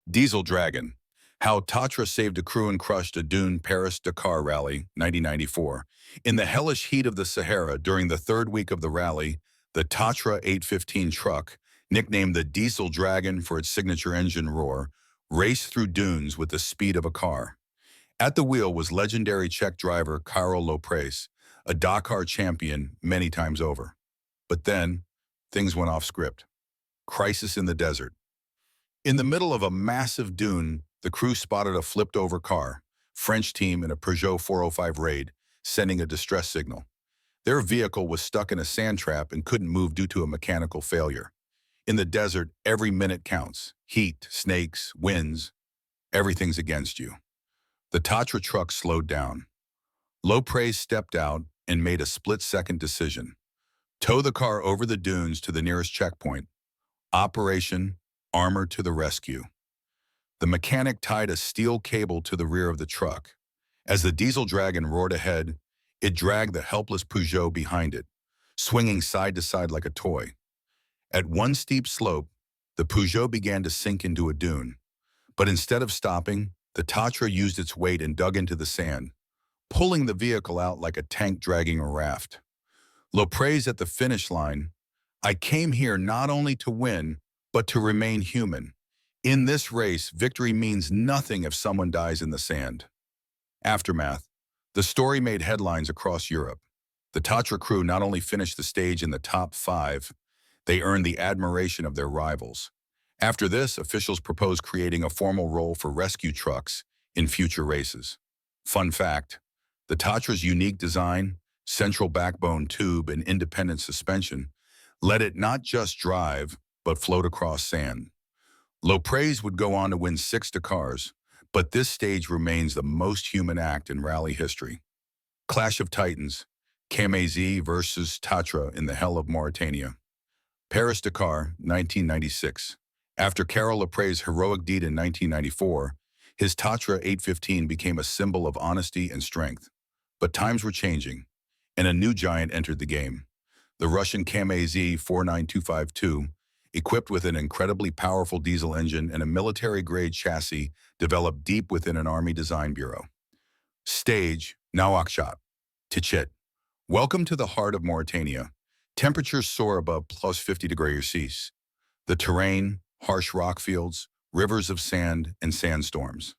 Diesel Dragon. How Tatra saved a crew and crushed a dune Paris-Dakar rally, 1994. In the hellish heat of the Sahara during the third week of the rally, the Tatra 815 truck, nicknamed the Diesel Dragon for its signature engine roar, raced through dunes with the speed of a car. At the wheel was legendary Czech driver Karel Lopez, a Dakar champion many times over. But then, things went off script. Crisis in the desert. In the middle of a massive dune, the crew spotted a flipped-over car, French team in a Peugeot 405 raid, sending a distress signal. Their vehicle was stuck in a sand trap and couldn't move due to a mechanical failure. In the desert, every minute counts. Heat, snakes, winds, everything's against you. The Tatra truck slowed down. Lopez stepped out and made a split-second decision. Tow the car over the dunes to the nearest checkpoint. Operation Armor to the rescue. The mechanic tied a steel cable to the rear of the truck. As the Diesel Dragon roared ahead, it dragged the helpless Peugeot behind it, swinging side to side like a toy. At one steep slope, the Peugeot began to sink into a dune. But instead of stopping, the Tatra used its weight and dug into the sand, pulling the vehicle out like a tank dragging a raft. Lopez at the finish line, "I came here not only to win, but to remain human. In this race, victory means nothing if someone dies in the sand." Aftermath. The story made headlines across Europe. The Tatra crew not only finished the stage in the top 5, they earned the admiration of their rivals. After this, officials proposed creating a formal role for rescue trucks in future races. Fun fact, the Tatra's unique design, central backbone tube, and independent suspension let it not just drive, but float across sand. Lopez would go on to win 6 Dakars, but this stage remains the most human act in rally history. Clash of Titans, KamAZ versus Tatra in the hell of Mauritania. Paris-Dakar, 1996. After Karel Lopez's heroic deed in 1994, his Tatra 815 became a symbol of honesty and strength. But times were changing, and a new giant entered the game. The Russian KamAZ 49252, equipped with an incredibly powerful diesel engine and a military-grade chassis developed deep within an Army design bureau. Stage, Nouakchott, Tichit. Welcome to the heart of Mauritania. Temperatures soar above plus 50 degrees Celsius. The terrain, harsh rock fields, rivers of sand, and sandstorms.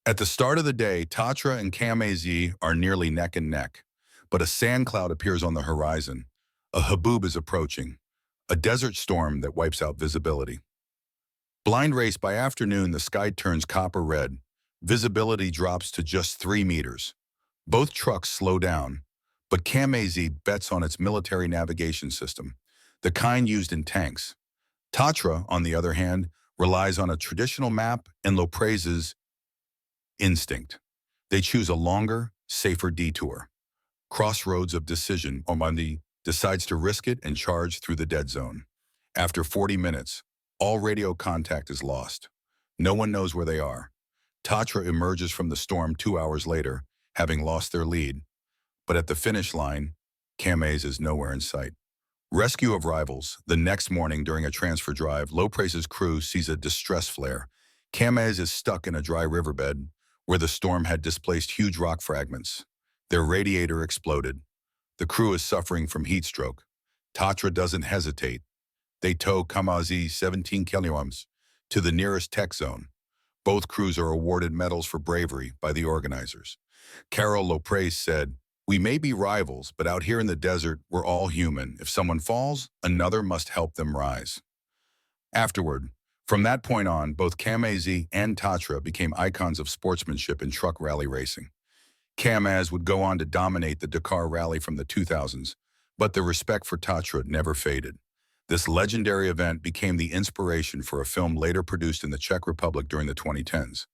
At the start of the day, Tatra and KamAZ are nearly neck and neck, but a sand cloud appears on the horizon. A haboob is approaching, a desert storm that wipes out visibility. Blind race by afternoon, the sky turns copper red. Visibility drops to just 3 meters. Both trucks slow down, but KamAZ bets on its military navigation system, the kind used in tanks. Tatra, on the other hand, relies on a traditional map and Lopez's instinct. They choose a longer, safer detour. Crossroads of decision, Omandi decides to risk it and charge through the dead zone. After 40 minutes, all radio contact is lost. No one knows where they are. Tatra emerges from the storm 2 hours later, having lost their lead. But at the finish line, KamAZ is nowhere in sight. Rescue of rivals. The next morning during a transfer drive, Lopez's crew sees a distress flare. KamAZ is stuck in a dry riverbed where the storm had displaced huge rock fragments. Their radiator exploded. The crew is suffering from heat stroke. Tatra doesn't hesitate. They tow KamAZ 17 kilometers to the nearest tech zone. Both crews are awarded medals for bravery by the organizers. Karel Lopez said, "We may be rivals, but out here in the desert, we're all human. If someone falls, another must help them rise." Afterward, from that point on, both KamAZ and Tatra became icons of sportsmanship in truck rally racing. KamAZ would go on to dominate the Dakar rally from the 2000s, but the respect for Tatra never faded. This legendary event became the inspiration for a film later produced in the Czech Republic during the 2010s.